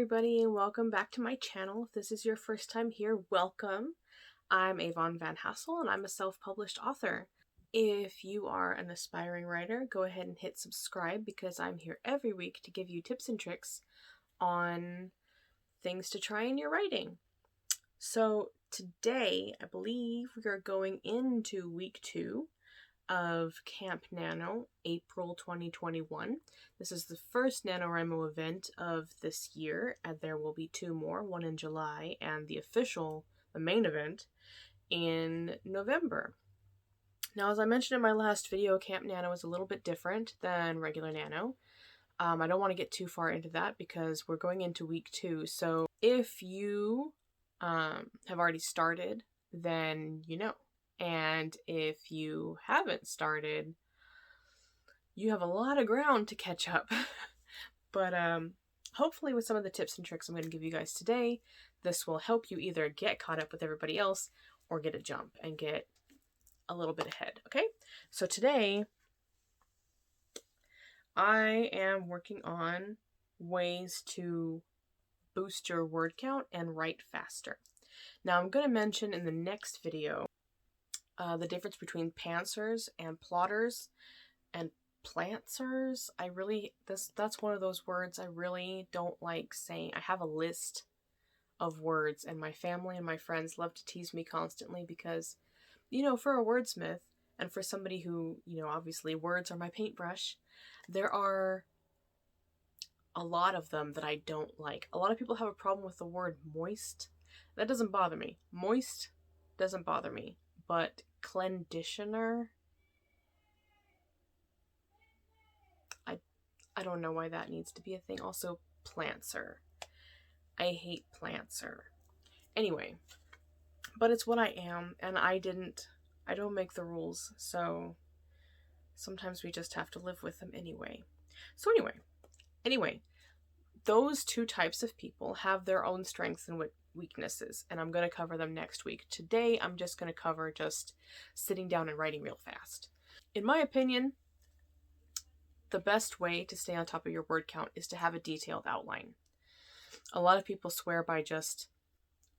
everybody, and welcome back to my channel. If this is your first time here, welcome. I'm Avon Van Hassel, and I'm a self-published author. If you are an aspiring writer, go ahead and hit subscribe because I'm here every week to give you tips and tricks on things to try in your writing. So today, I believe we are going into week 2 of Camp Nano, April 2021. This is the first NaNoWriMo event of this year, and there will be 2 more, one in July and the main event, in November. Now, as I mentioned in my last video, Camp Nano is a little bit different than regular Nano. I don't want to get too far into that because we're going into week 2, so if you have already started, then you know. And if you haven't started, you have a lot of ground to catch up. But hopefully with some of the tips and tricks I'm going to give you guys today, this will help you either get caught up with everybody else or get a jump and get a little bit ahead, okay? So today, I am working on ways to boost your word count and write faster. Now, I'm going to mention in the next video the difference between pantsers and plotters and plantsers. That's one of those words I really don't like saying. I have a list of words, and my family and my friends love to tease me constantly because, for a wordsmith and for somebody who, obviously words are my paintbrush, there are a lot of them that I don't like. A lot of people have a problem with the word moist. That doesn't bother me. Moist doesn't bother me. But clenditioner, I don't know why that needs to be a thing. Also, plantser. I hate plantser. Anyway, but it's what I am, and I don't make the rules, so sometimes we just have to live with them anyway. So anyway, those 2 types of people have their own strengths and weaknesses, and I'm going to cover them next week. Today, I'm just going to cover just sitting down and writing real fast. In my opinion, the best way to stay on top of your word count is to have a detailed outline. A lot of people swear by just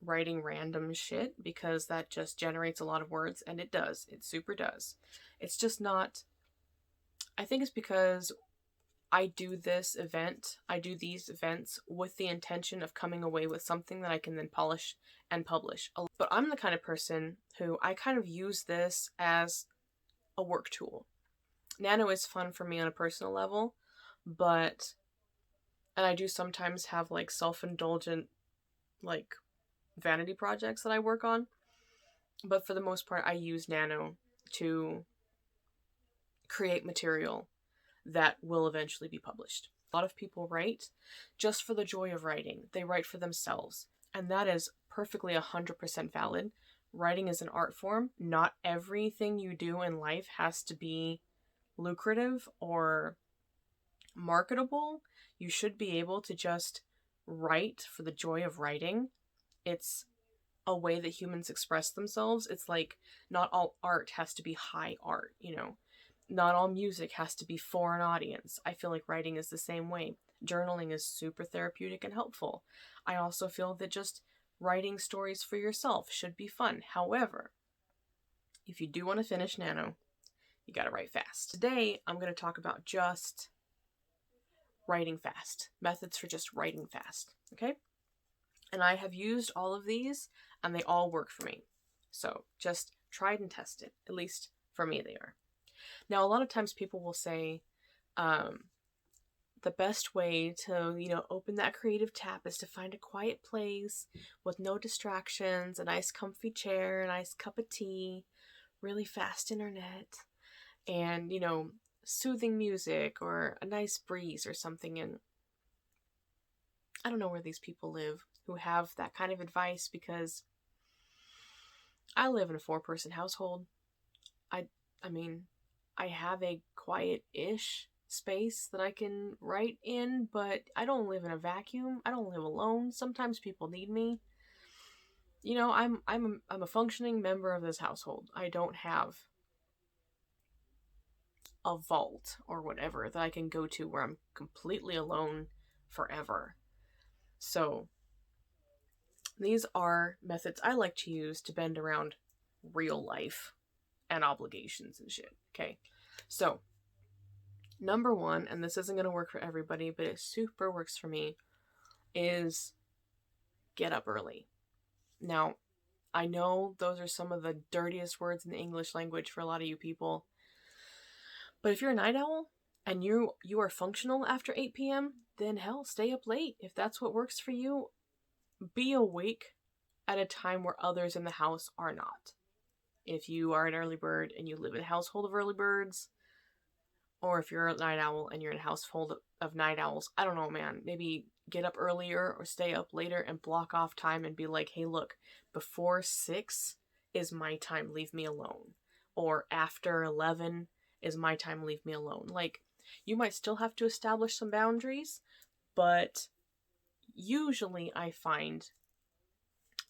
writing random shit because that just generates a lot of words, and it does. It super does. It's just not... I think it's because I do these events with the intention of coming away with something that I can then polish and publish. But I'm the kind of person who I kind of use this as a work tool. Nano is fun for me on a personal level, and I do sometimes have self-indulgent vanity projects that I work on, but for the most part I use Nano to create material that will eventually be published. A lot of people write just for the joy of writing. They write for themselves, and that is perfectly 100% valid. Writing is an art form. Not everything you do in life has to be lucrative or marketable. You should be able to just write for the joy of writing. It's a way that humans express themselves. It's like not all art has to be high art, Not all music has to be for an audience. I feel like writing is the same way. Journaling is super therapeutic and helpful. I also feel that just writing stories for yourself should be fun. However, if you do want to finish Nano, you gotta write fast. Today, I'm going to talk about just writing fast. Methods for just writing fast, okay? And I have used all of these, and they all work for me. So, just tried and tested. At least, for me, they are. Now, a lot of times people will say, the best way to, open that creative tap is to find a quiet place with no distractions, a nice comfy chair, a nice cup of tea, really fast internet, and, soothing music or a nice breeze or something. And I don't know where these people live who have that kind of advice, because I live in a 4-person household. I have a quiet-ish space that I can write in, but I don't live in a vacuum. I don't live alone. Sometimes people need me. I'm a functioning member of this household. I don't have a vault or whatever that I can go to where I'm completely alone forever. So these are methods I like to use to bend around real life and obligations and shit. Okay, so number one, and this isn't going to work for everybody, but it super works for me, is get up early. Now, I know those are some of the dirtiest words in the English language for a lot of you people, but if you're a night owl and you are functional after 8 p.m., then hell, stay up late. If that's what works for you, be awake at a time where others in the house are not. If you are an early bird and you live in a household of early birds, or if you're a night owl and you're in a household of night owls, I don't know, man. Maybe get up earlier or stay up later and block off time and be like, hey, look, before 6 is my time, leave me alone. Or after 11 is my time, leave me alone. Like, you might still have to establish some boundaries, but usually I find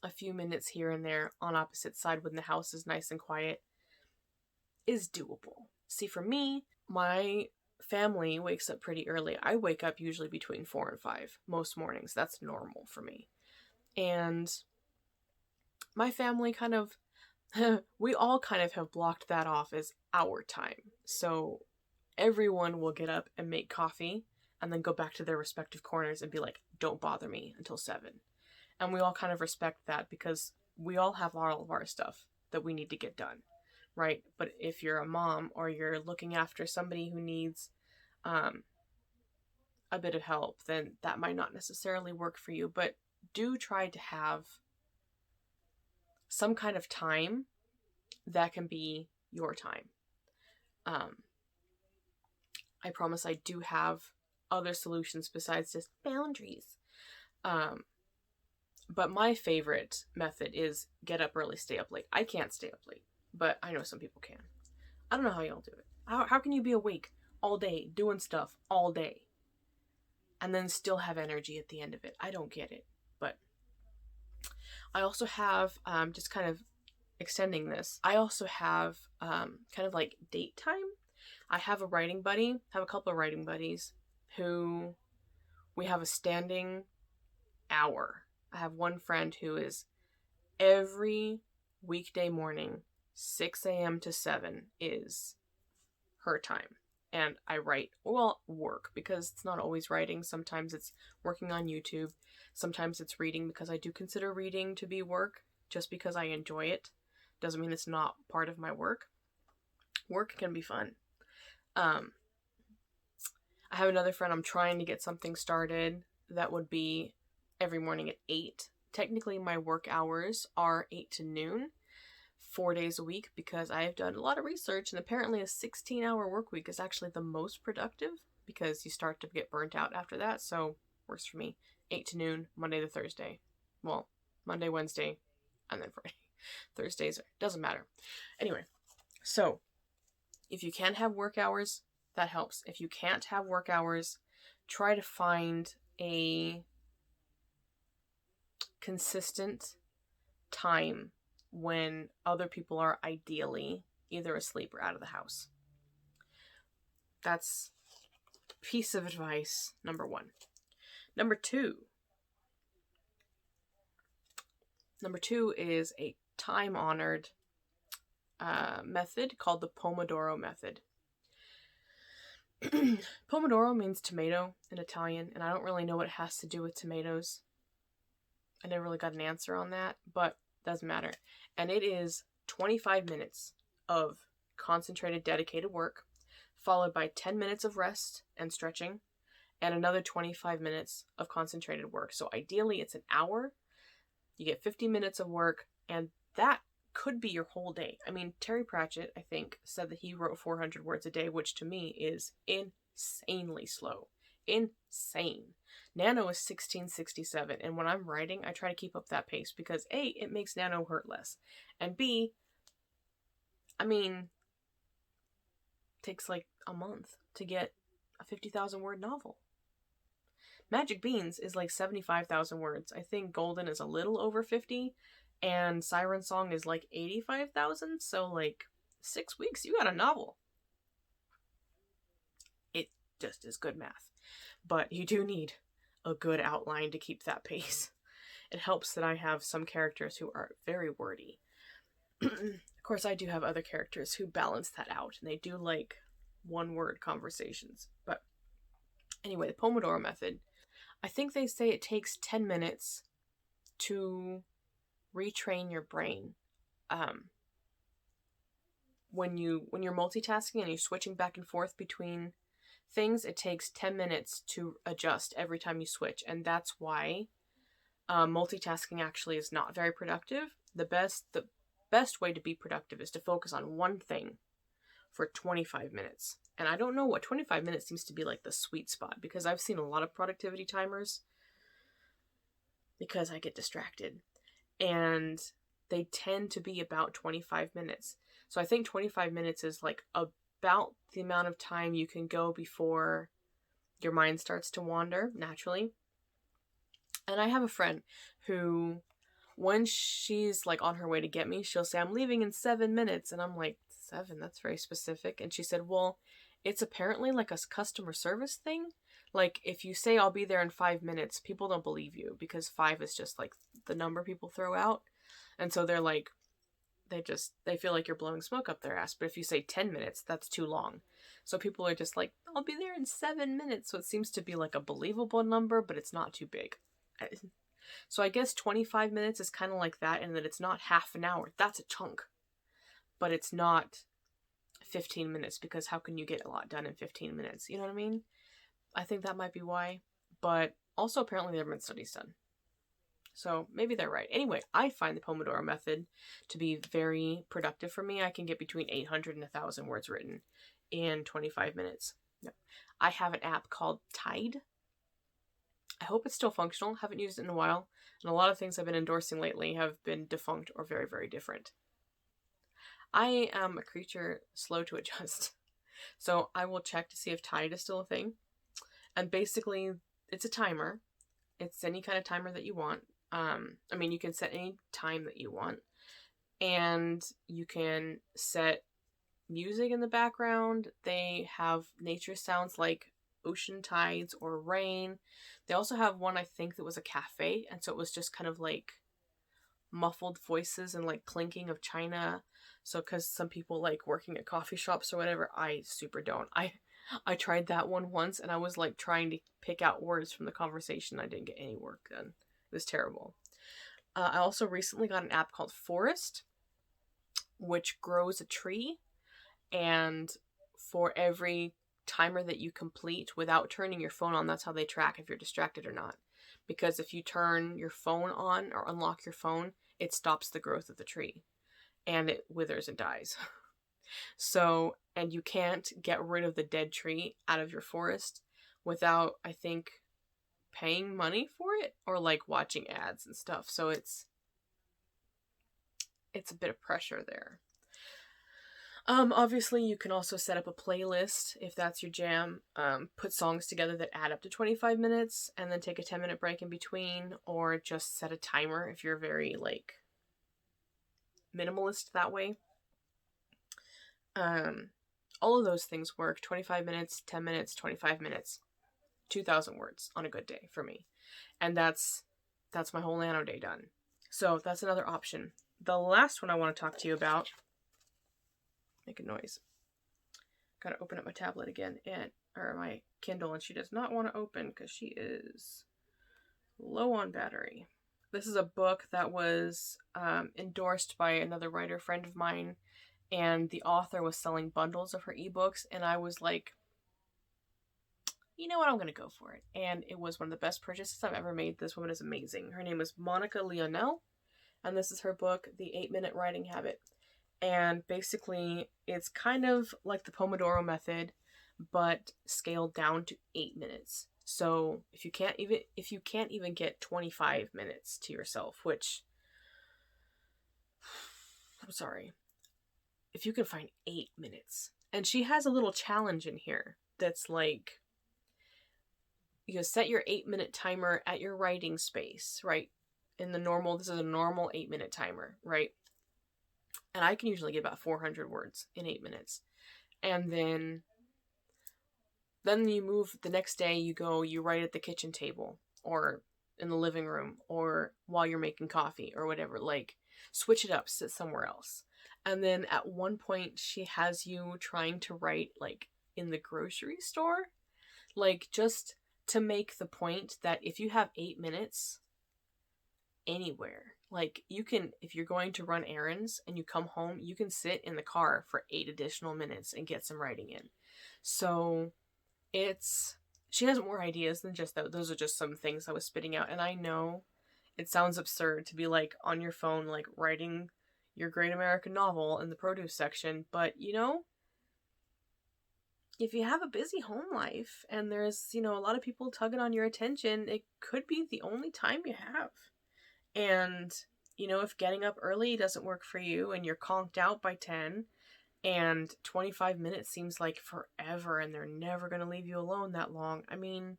a few minutes here and there on opposite side when the house is nice and quiet is doable. See, for me, my family wakes up pretty early. I wake up usually between 4 and 5 most mornings. That's normal for me. And my family kind of, we all kind of have blocked that off as our time. So everyone will get up and make coffee and then go back to their respective corners and be like, don't bother me until 7. And we all kind of respect that because we all have all of our stuff that we need to get done, right? But if you're a mom or you're looking after somebody who needs a bit of help, then that might not necessarily work for you. But do try to have some kind of time that can be your time. I promise I do have other solutions besides just boundaries. But my favorite method is get up early, stay up late. I can't stay up late, but I know some people can. I don't know how y'all do it. How can you be awake all day, doing stuff all day, and then still have energy at the end of it? I don't get it. But I also have, just kind of extending this, I also have kind of like date time. I have a writing buddy, have a couple of writing buddies who we have a standing hour. I have one friend who is every weekday morning, 6 a.m. to 7 is her time. And I write, well, work, because it's not always writing. Sometimes it's working on YouTube. Sometimes it's reading, because I do consider reading to be work. Just because I enjoy it doesn't mean it's not part of my work. Work can be fun. I have another friend, I'm trying to get something started that would be every morning at 8. Technically, my work hours are 8 to noon, 4 days a week, because I have done a lot of research, and apparently a 16-hour work week is actually the most productive, because you start to get burnt out after that, so works for me. 8 to noon, Monday to Thursday. Well, Monday, Wednesday, and then Friday. Thursdays, doesn't matter. Anyway, so if you can have work hours, that helps. If you can't have work hours, try to find a consistent time when other people are ideally either asleep or out of the house. That's piece of advice number 1. Number 2 is a time-honored method called the Pomodoro method. Pomodoro means tomato in Italian, and I don't really know what it has to do with tomatoes. I never really got an answer on that, but doesn't matter. And it is 25 minutes of concentrated, dedicated work, followed by 10 minutes of rest and stretching, and another 25 minutes of concentrated work. So ideally, it's an hour. You get 50 minutes of work, and that could be your whole day. I mean, Terry Pratchett, I think, said that he wrote 400 words a day, which to me is insanely slow. Insane. Nano is 1667, and when I'm writing, I try to keep up that pace because A, it makes Nano hurt less, and B, I mean, it takes like a month to get a 50,000 word novel. Magic Beans is like 75,000 words. I think Golden is a little over 50, and Siren Song is like 85,000, so like 6 weeks, you got a novel. It just is good math. But you do need a good outline to keep that pace. It helps that I have some characters who are very wordy. Of course, I do have other characters who balance that out, and they do like one-word conversations. But anyway, the Pomodoro method, I think they say it takes 10 minutes to retrain your brain. When you're multitasking and you're switching back and forth between things, it takes 10 minutes to adjust every time you switch. And that's why multitasking actually is not very productive. The best way to be productive is to focus on one thing for 25 minutes. And I don't know what 25 minutes seems to be like the sweet spot, because I've seen a lot of productivity timers because I get distracted. And they tend to be about 25 minutes. So I think 25 minutes is like about the amount of time you can go before your mind starts to wander naturally. And I have a friend who, when she's like on her way to get me, she'll say, I'm leaving in 7 minutes. And I'm like, 7? That's very specific. And she said, well, it's apparently like a customer service thing. Like, if you say I'll be there in 5 minutes, people don't believe you, because 5 is just like the number people throw out. And so they're like, they feel like you're blowing smoke up their ass. But if you say 10 minutes, that's too long. So people are just like, I'll be there in 7 minutes. So it seems to be like a believable number, but it's not too big. So I guess 25 minutes is kind of like that, in that it's not half an hour. That's a chunk. But it's not 15 minutes, because how can you get a lot done in 15 minutes? You know what I mean? I think that might be why. But also apparently there have been studies done. So maybe they're right. Anyway, I find the Pomodoro method to be very productive for me. I can get between 800 and 1,000 words written in 25 minutes. I have an app called Tide. I hope it's still functional. Haven't used it in a while. And a lot of things I've been endorsing lately have been defunct or very, very different. I am a creature slow to adjust. So I will check to see if Tide is still a thing. And basically, it's a timer. It's any kind of timer that you want. You can set any time that you want. And you can set music in the background. They have nature sounds like ocean tides or rain. They also have one, I think, that was a cafe. And so it was just kind of like muffled voices and like clinking of china. So because some people like working at coffee shops or whatever, I super don't. I tried that one once, and I was like trying to pick out words from the conversation. I didn't get any work done. It was terrible. I also recently got an app called Forest, which grows a tree, and for every timer that you complete without turning your phone on, that's how they track if you're distracted or not. Because if you turn your phone on or unlock your phone, it stops the growth of the tree, and it withers and dies. So, and you can't get rid of the dead tree out of your forest without, I think, paying money for it or like watching ads and stuff. So it's a bit of pressure there. Obviously you can also set up a playlist if that's your jam. Put songs together that add up to 25 minutes and then take a 10-minute break in between, or just set a timer if you're very like minimalist that way. All of those things work. 25 minutes, 10 minutes, 25 minutes, 2,000 words on a good day for me. And that's my whole nano day done. So that's another option. The last one I want to talk to you about, make a noise. Gotta open up my tablet again, or my Kindle, and she does not want to open because she is low on battery. This is a book that was endorsed by another writer friend of mine, and the author was selling bundles of her ebooks, and I was like, you know what, I'm gonna go for it. And it was one of the best purchases I've ever made. This woman is amazing. Her name is Monica Lionel, and this is her book, The 8-Minute Writing Habit. And basically, it's kind of like the Pomodoro method, but scaled down to 8 minutes. So if you can't even get 25 minutes to yourself, which, I'm sorry, if you can find 8 minutes. And she has a little challenge in here that's like, you set your 8-minute timer at your writing space, right? This is a normal 8-minute timer, right? And I can usually get about 400 words in 8 minutes. And then you move the next day, you write at the kitchen table or in the living room or while you're making coffee or whatever. Like, switch it up, sit somewhere else. And then at one point she has you trying to write like in the grocery store, like just to make the point that if you have 8 minutes anywhere, like you can, if you're going to run errands and you come home, you can sit in the car for 8 additional minutes and get some writing in. So she has more ideas than just that. Those are just some things I was spitting out. And I know it sounds absurd to be like on your phone, like writing your great American novel in the produce section. But, you know, if you have a busy home life and there's, you know, a lot of people tugging on your attention, it could be the only time you have. And, you know, if getting up early doesn't work for you and you're conked out by 10 and 25 minutes seems like forever and they're never going to leave you alone that long, I mean,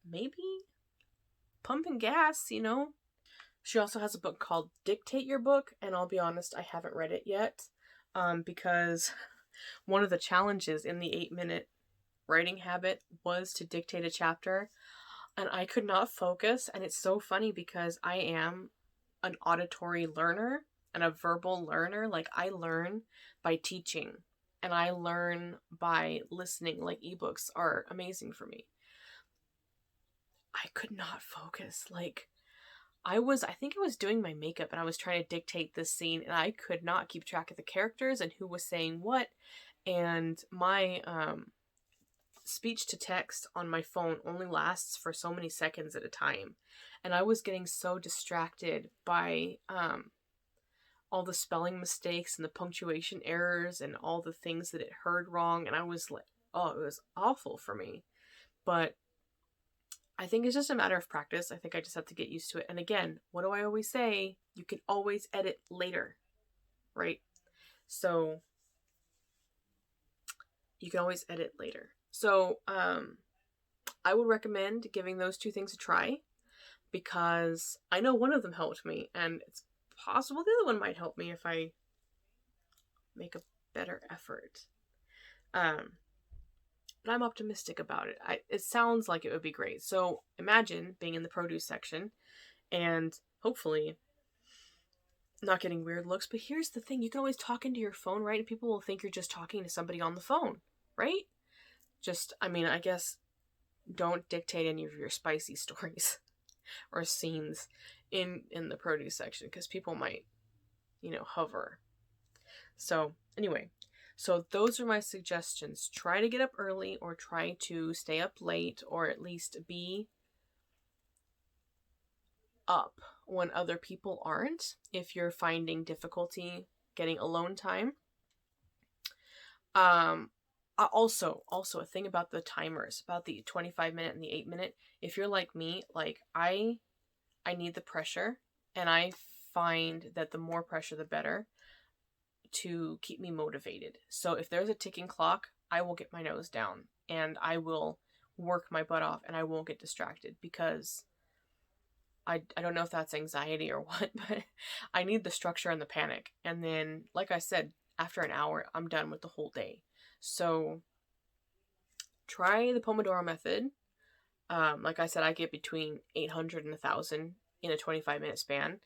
maybe pumping gas, you know? She also has a book called Dictate Your Book, and I'll be honest, I haven't read it yet, because one of the challenges in the 8-minute writing habit was to dictate a chapter, and I could not focus. And it's so funny because I am an auditory learner and a verbal learner. Like, I learn by teaching and I learn by listening. Like, ebooks are amazing for me. I could not focus. Like, I think I was doing my makeup and I was trying to dictate this scene and I could not keep track of the characters and who was saying what. And my speech to text on my phone only lasts for so many seconds at a time. And I was getting so distracted by all the spelling mistakes and the punctuation errors and all the things that it heard wrong. And I was like, oh, it was awful for me. But I think it's just a matter of practice. I think I just have to get used to it. And again, what do I always say? You can always edit later, right? So you can always edit later. So I would recommend giving those 2 things a try, because I know one of them helped me, and it's possible the other one might help me if I make a better effort. But I'm optimistic about it. It sounds like it would be great. So imagine being in the produce section and hopefully not getting weird looks. But here's the thing. You can always talk into your phone, right? And people will think you're just talking to somebody on the phone, right? I guess don't dictate any of your spicy stories or scenes in the produce section, because people might, hover. So anyway, so those are my suggestions. Try to get up early or try to stay up late, or at least be up when other people aren't, if you're finding difficulty getting alone time. Also a thing about the timers, about the 25-minute and the 8-minute. If you're like me, like I need the pressure, and I find that the more pressure, the better, to keep me motivated. So if there's a ticking clock, I will get my nose down and I will work my butt off and I won't get distracted, because I don't know if that's anxiety or what, but I need the structure and the panic. And then, like I said, after an hour, I'm done with the whole day. So try the Pomodoro method. Like I said, I get between 800 and 1,000 in a 25-minute span.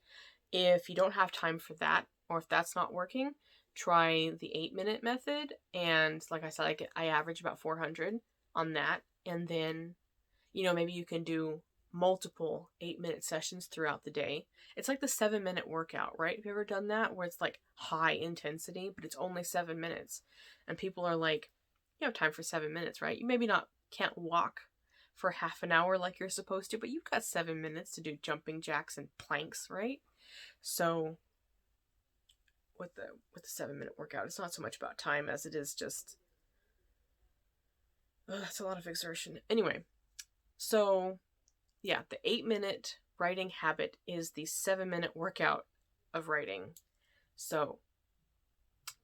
If you don't have time for that, or if that's not working, try the 8-minute method. And like I said, I average about 400 on that. And then, maybe you can do multiple 8-minute sessions throughout the day. It's like the 7-minute workout, right? Have you ever done that, where it's like high intensity, but it's only 7 minutes? And people are like, you have time for 7 minutes, right? You maybe can't walk for half an hour like you're supposed to, but you've got 7 minutes to do jumping jacks and planks, right? So with the 7-minute workout, it's not so much about time as it is just, it's a lot of exertion. Anyway, so yeah, the 8-minute writing habit is the 7-minute workout of writing. So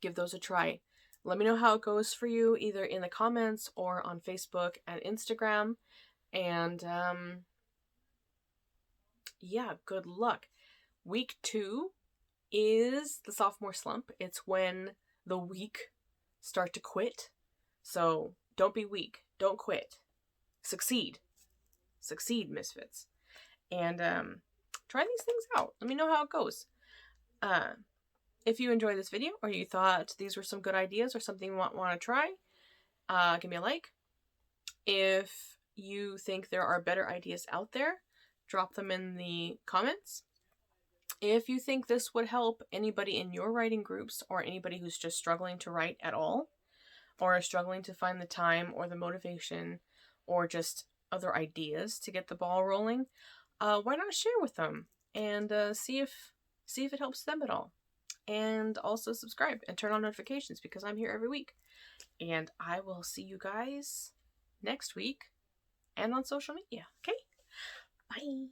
give those a try. Let me know how it goes for you, either in the comments or on Facebook and Instagram. And yeah, good luck. Week 2 is the sophomore slump. It's when the weak start to quit. So don't be weak. Don't quit. Succeed. succeed, misfits. And try these things out. Let me know how it goes. If you enjoyed this video or you thought these were some good ideas or something you want to try, give me a like. If you think there are better ideas out there, drop them in the comments. If you think this would help anybody in your writing groups or anybody who's just struggling to write at all, or struggling to find the time or the motivation or just other ideas to get the ball rolling, why not share with them and see if it helps them at all. And also subscribe and turn on notifications because I'm here every week. And I will see you guys next week and on social media. Okay? Bye.